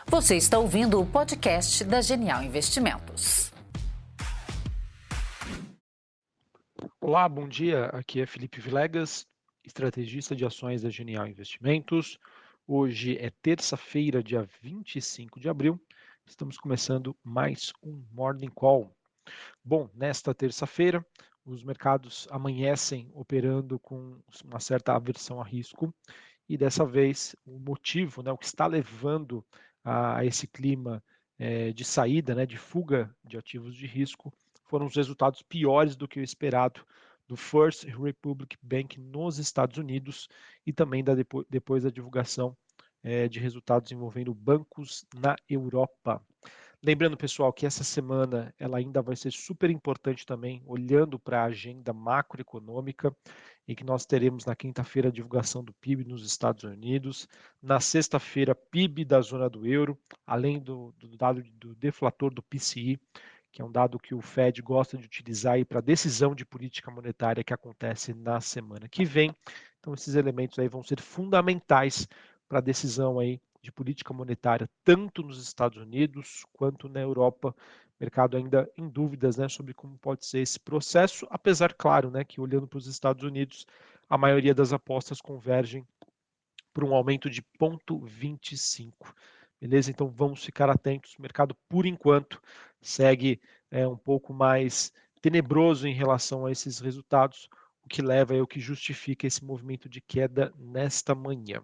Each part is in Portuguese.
Você está ouvindo o podcast da Genial Investimentos. Olá, bom dia. Aqui é Felipe Vilegas, estrategista de ações da Genial Investimentos. Hoje é terça-feira, dia 25 de abril. Estamos começando mais um Morning Call. Bom, nesta terça-feira, os mercados amanhecem operando com uma certa aversão a risco e dessa vez o motivo, o que está levando a esse clima de saída, de fuga de ativos de risco, foram os resultados piores do que o esperado do First Republic Bank nos Estados Unidos e também depois da divulgação de resultados envolvendo bancos na Europa. Lembrando, pessoal, que essa semana ela ainda vai ser super importante também, olhando para a agenda macroeconômica, em que nós teremos na quinta-feira a divulgação do PIB nos Estados Unidos, na sexta-feira PIB da zona do euro, além do dado do deflator do PCI, que é um dado que o Fed gosta de utilizar para a decisão de política monetária que acontece na semana que vem. Então, esses elementos aí vão ser fundamentais para a decisão aí de política monetária, tanto nos Estados Unidos quanto na Europa. Mercado ainda em dúvidas, sobre como pode ser esse processo, apesar, claro, que olhando para os Estados Unidos, a maioria das apostas convergem para um aumento de 0,25. Beleza? Então vamos ficar atentos. O mercado, por enquanto, segue um pouco mais tenebroso em relação a esses resultados, o que leva o que justifica esse movimento de queda nesta manhã.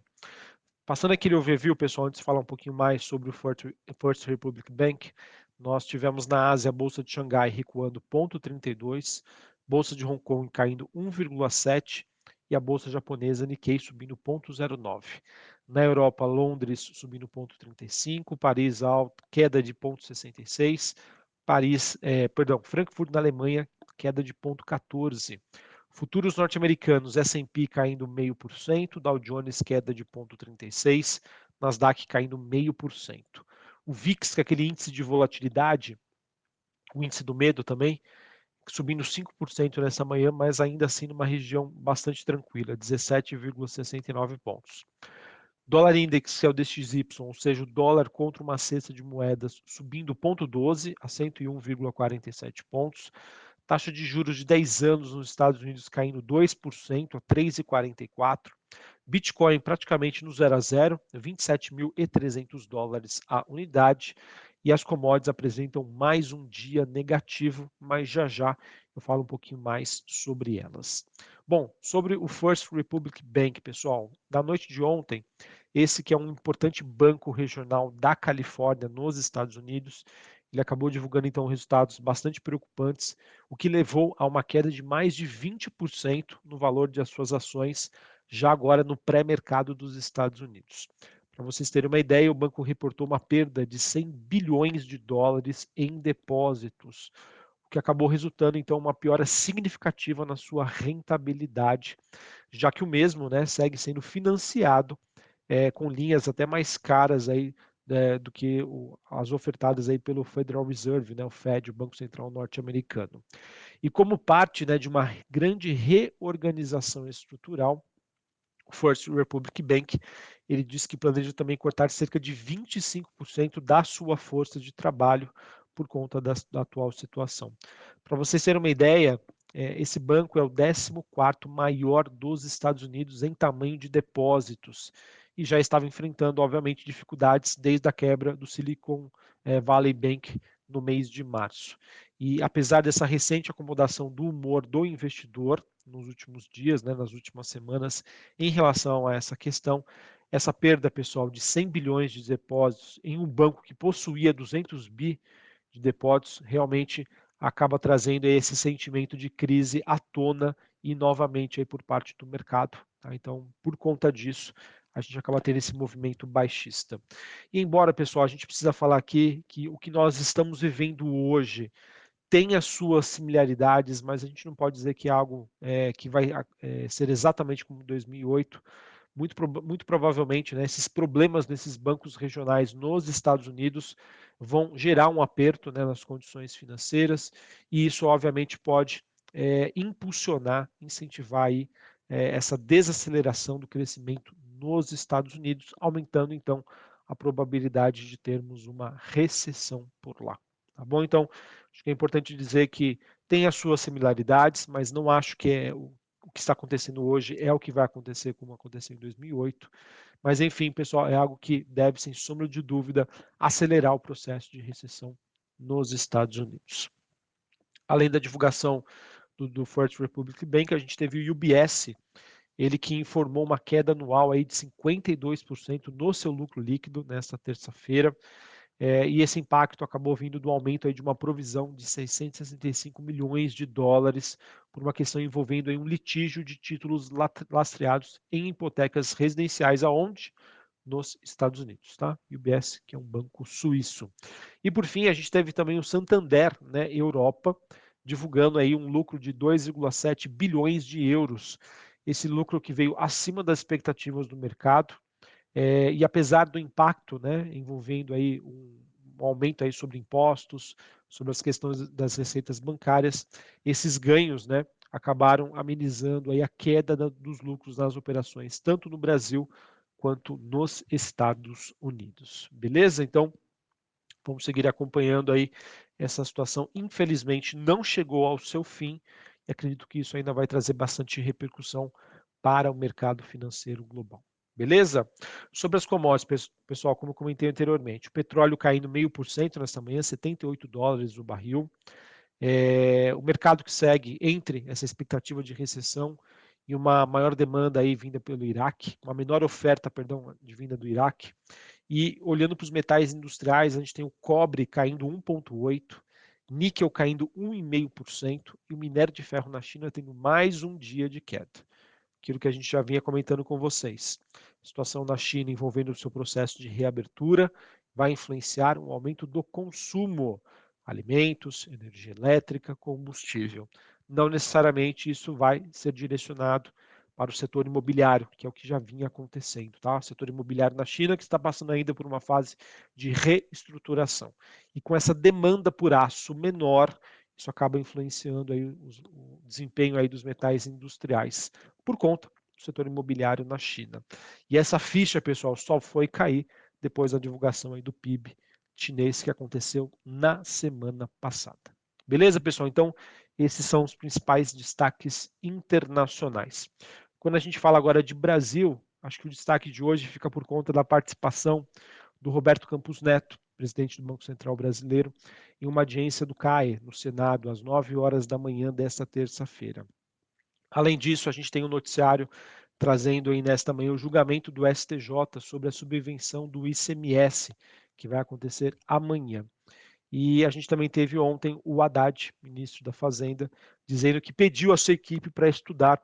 Passando aquele overview, pessoal, antes de falar um pouquinho mais sobre o First Republic Bank, nós tivemos na Ásia a Bolsa de Xangai recuando 0,32, Bolsa de Hong Kong caindo 1,7 e a Bolsa japonesa Nikkei subindo 0,09. Na Europa, Londres subindo 0,35, Paris alta, queda de 0,66, Frankfurt na Alemanha, queda de 0,14. Futuros norte-americanos, S&P caindo 0,5%, Dow Jones queda de 0,36%, Nasdaq caindo 0,5%. O VIX, que é aquele índice de volatilidade, o índice do medo também, subindo 5% nessa manhã, mas ainda assim numa região bastante tranquila, 17,69 pontos. Dólar Index, que é o DXY, ou seja, o dólar contra uma cesta de moedas, subindo 0,12 a 101,47 pontos. Taxa de juros de 10 anos nos Estados Unidos caindo 2% a 3,44. Bitcoin praticamente no 0 a 0, $27.300 a unidade. E as commodities apresentam mais um dia negativo, mas já já eu falo um pouquinho mais sobre elas. Bom, sobre o First Republic Bank, pessoal, da noite de ontem, esse que é um importante banco regional da Califórnia, nos Estados Unidos, ele acabou divulgando então resultados bastante preocupantes, o que levou a uma queda de mais de 20% no valor de suas ações, já agora no pré-mercado dos Estados Unidos. Para vocês terem uma ideia, o banco reportou uma perda de 100 bilhões de dólares em depósitos, o que acabou resultando então uma piora significativa na sua rentabilidade, já que o mesmo segue sendo financiado com linhas até mais caras aí, do que as ofertadas aí pelo Federal Reserve, o Fed, o Banco Central norte-americano. E como parte de uma grande reorganização estrutural, o First Republic Bank, ele disse que planeja também cortar cerca de 25% da sua força de trabalho por conta da atual situação. Para vocês terem uma ideia, esse banco é o 14º maior dos Estados Unidos em tamanho de depósitos e já estava enfrentando, obviamente, dificuldades desde a quebra do Silicon Valley Bank no mês de março. E apesar dessa recente acomodação do humor do investidor nos últimos dias, nas últimas semanas, em relação a essa questão, essa perda, pessoal, de 100 bilhões de depósitos em um banco que possuía 200 bi de depósitos, realmente acaba trazendo esse sentimento de crise à tona e novamente aí por parte do mercado. Tá? Então, por conta disso, a gente acaba tendo esse movimento baixista. E embora, pessoal, a gente precisa falar aqui que o que nós estamos vivendo hoje tem as suas similaridades, mas a gente não pode dizer que é algo que vai ser exatamente como 2008. Muito provavelmente, esses problemas nesses bancos regionais nos Estados Unidos vão gerar um aperto nas condições financeiras e isso, obviamente, pode impulsionar, incentivar aí, essa desaceleração do crescimento nos Estados Unidos, aumentando, então, a probabilidade de termos uma recessão por lá. Tá bom? Então, acho que é importante dizer que tem as suas similaridades, mas não acho que o que está acontecendo hoje é o que vai acontecer como aconteceu em 2008. Mas, enfim, pessoal, é algo que deve, sem sombra de dúvida, acelerar o processo de recessão nos Estados Unidos. Além da divulgação do First Republic Bank, a gente teve o UBS, ele que informou uma queda anual aí de 52% no seu lucro líquido nesta terça-feira. E esse impacto acabou vindo do aumento aí de uma provisão de 665 milhões de dólares por uma questão envolvendo aí um litígio de títulos lastreados em hipotecas residenciais, aonde? Nos Estados Unidos, tá? UBS, que é um banco suíço. E por fim, a gente teve também o Santander, né, Europa, divulgando aí um lucro de 2,7 bilhões de euros. Esse lucro que veio acima das expectativas do mercado, e apesar do impacto, né, envolvendo aí um aumento aí sobre impostos, sobre as questões das receitas bancárias, esses ganhos, né, acabaram amenizando aí a queda dos lucros nas operações, tanto no Brasil quanto nos Estados Unidos. Beleza? Então, vamos seguir acompanhando aí essa situação. Infelizmente, não chegou ao seu fim e acredito que isso ainda vai trazer bastante repercussão para o mercado financeiro global. Beleza? Sobre as commodities, pessoal, como eu comentei anteriormente, o petróleo caindo 0,5% nesta manhã, 78 dólares o barril. O mercado que segue entre essa expectativa de recessão e uma maior demanda aí vinda pelo Iraque, uma menor oferta, perdão, de vinda do Iraque. E olhando para os metais industriais, a gente tem o cobre caindo 1,8%, níquel caindo 1,5% e o minério de ferro na China tendo mais um dia de queda. Aquilo que a gente já vinha comentando com vocês. A situação na China envolvendo o seu processo de reabertura vai influenciar um aumento do consumo, alimentos, energia elétrica, combustível. Não necessariamente isso vai ser direcionado para o setor imobiliário, que é o que já vinha acontecendo, tá? O setor imobiliário na China que está passando ainda por uma fase de reestruturação. E com essa demanda por aço menor, isso acaba influenciando aí o desempenho aí dos metais industriais, por conta do setor imobiliário na China. E essa ficha, pessoal, só foi cair depois da divulgação aí do PIB chinês que aconteceu na semana passada. Beleza, pessoal? Então, esses são os principais destaques internacionais. Quando a gente fala agora de Brasil, acho que o destaque de hoje fica por conta da participação do Roberto Campos Neto, presidente do Banco Central Brasileiro, em uma audiência do CAE, no Senado, às 9 horas da manhã desta terça-feira. Além disso, a gente tem um noticiário trazendo aí nesta manhã o julgamento do STJ sobre a subvenção do ICMS, que vai acontecer amanhã. E a gente também teve ontem o Haddad, ministro da Fazenda, dizendo que pediu a sua equipe para estudar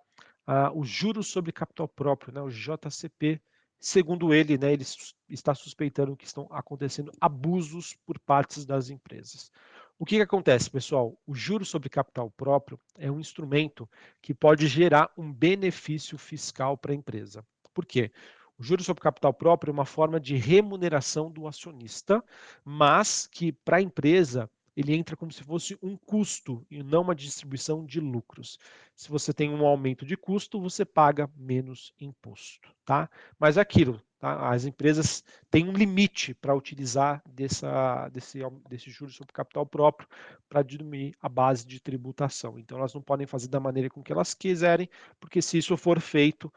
os juros sobre capital próprio, né, o JCP. Segundo ele, né, ele está suspeitando que estão acontecendo abusos por partes das empresas. O que acontece, pessoal? O juro sobre capital próprio é um instrumento que pode gerar um benefício fiscal para a empresa. Por quê? O juro sobre capital próprio é uma forma de remuneração do acionista, mas que para a empresa ele entra como se fosse um custo e não uma distribuição de lucros. Se você tem um aumento de custo, você paga menos imposto, tá? Mas é aquilo, tá? As empresas têm um limite para utilizar desse juros sobre capital próprio para diminuir a base de tributação. Então, elas não podem fazer da maneira com que elas quiserem, porque se isso for feito,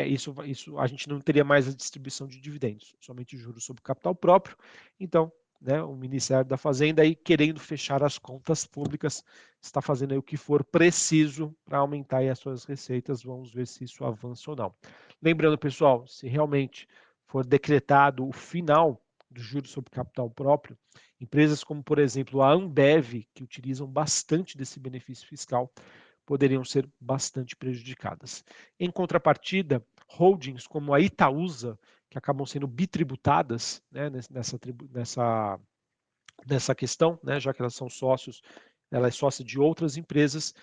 isso a gente não teria mais a distribuição de dividendos, somente juros sobre capital próprio. Então, né, o Ministério da Fazenda aí querendo fechar as contas públicas, está fazendo aí o que for preciso para aumentar aí as suas receitas. Vamos ver se isso avança ou não. Lembrando, pessoal, se realmente for decretado o final do juros sobre capital próprio, empresas como, por exemplo, a Ambev, que utilizam bastante desse benefício fiscal, poderiam ser bastante prejudicadas. Em contrapartida, holdings como a Itaúsa, que acabam sendo bitributadas, né, nessa questão, né, já que elas são sócios, ela é sócia de outras empresas,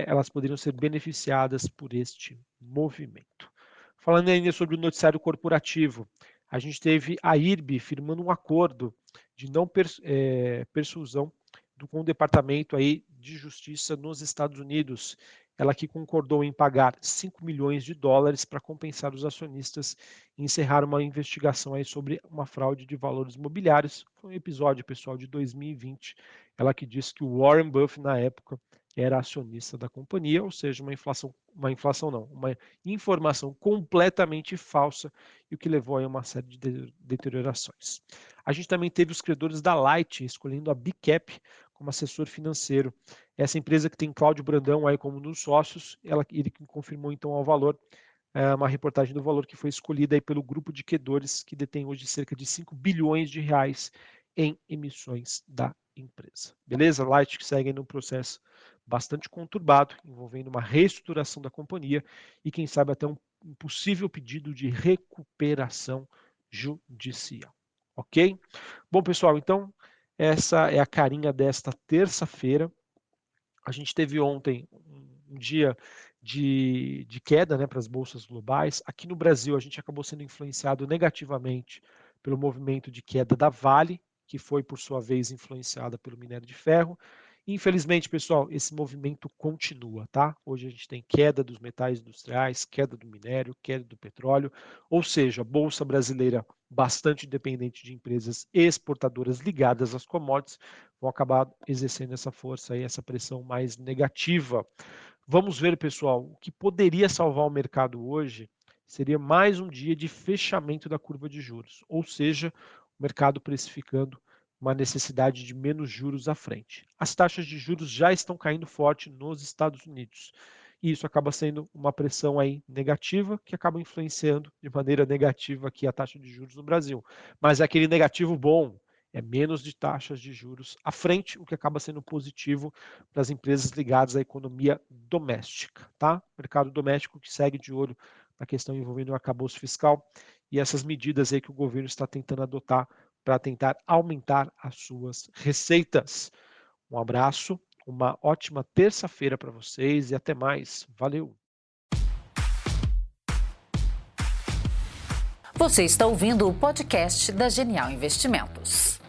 elas poderiam ser beneficiadas por este movimento. Falando ainda sobre o noticiário corporativo, a gente teve a IRB firmando um acordo de não persuasão com o Departamento aí de Justiça nos Estados Unidos. ela que concordou em pagar 5 milhões de dólares para compensar os acionistas e encerrar uma investigação aí sobre uma fraude de valores imobiliários. Foi um episódio, pessoal, de 2020. Ela que disse que o Warren Buffett, na época, era acionista da companhia, ou seja, uma informação completamente falsa, e o que levou a uma série de deteriorações. A gente também teve os credores da Light escolhendo a Bicap como assessor financeiro. Essa empresa que tem Cláudio Brandão aí como um dos sócios, ele que confirmou então ao Valor, uma reportagem do Valor que foi escolhida aí pelo grupo de credores que detém hoje cerca de 5 bilhões de reais em emissões da empresa. Beleza? Light que segue no processo bastante conturbado, envolvendo uma reestruturação da companhia e quem sabe até um possível pedido de recuperação judicial. Ok? Bom, pessoal, então essa é a carinha desta terça-feira. A gente teve ontem um dia de queda, né, para as bolsas globais. Aqui no Brasil, a gente acabou sendo influenciado negativamente pelo movimento de queda da Vale, que foi, por sua vez, influenciada pelo minério de ferro. Infelizmente, pessoal, esse movimento continua, tá? Hoje a gente tem queda dos metais industriais, queda do minério, queda do petróleo, ou seja, a bolsa brasileira bastante dependente de empresas exportadoras ligadas às commodities vão acabar exercendo essa força e essa pressão mais negativa. Vamos ver, pessoal, o que poderia salvar o mercado hoje seria mais um dia de fechamento da curva de juros, ou seja, o mercado precificando uma necessidade de menos juros à frente. As taxas de juros já estão caindo forte nos Estados Unidos. E isso acaba sendo uma pressão aí negativa, que acaba influenciando de maneira negativa aqui a taxa de juros no Brasil. Mas é aquele negativo bom, é menos de taxas de juros à frente, o que acaba sendo positivo para as empresas ligadas à economia doméstica, tá? Mercado doméstico que segue de olho na questão envolvendo o arcabouço fiscal e essas medidas aí que o governo está tentando adotar para tentar aumentar as suas receitas. Um abraço, uma ótima terça-feira para vocês e até mais. Valeu! Você está ouvindo o podcast da Genial Investimentos.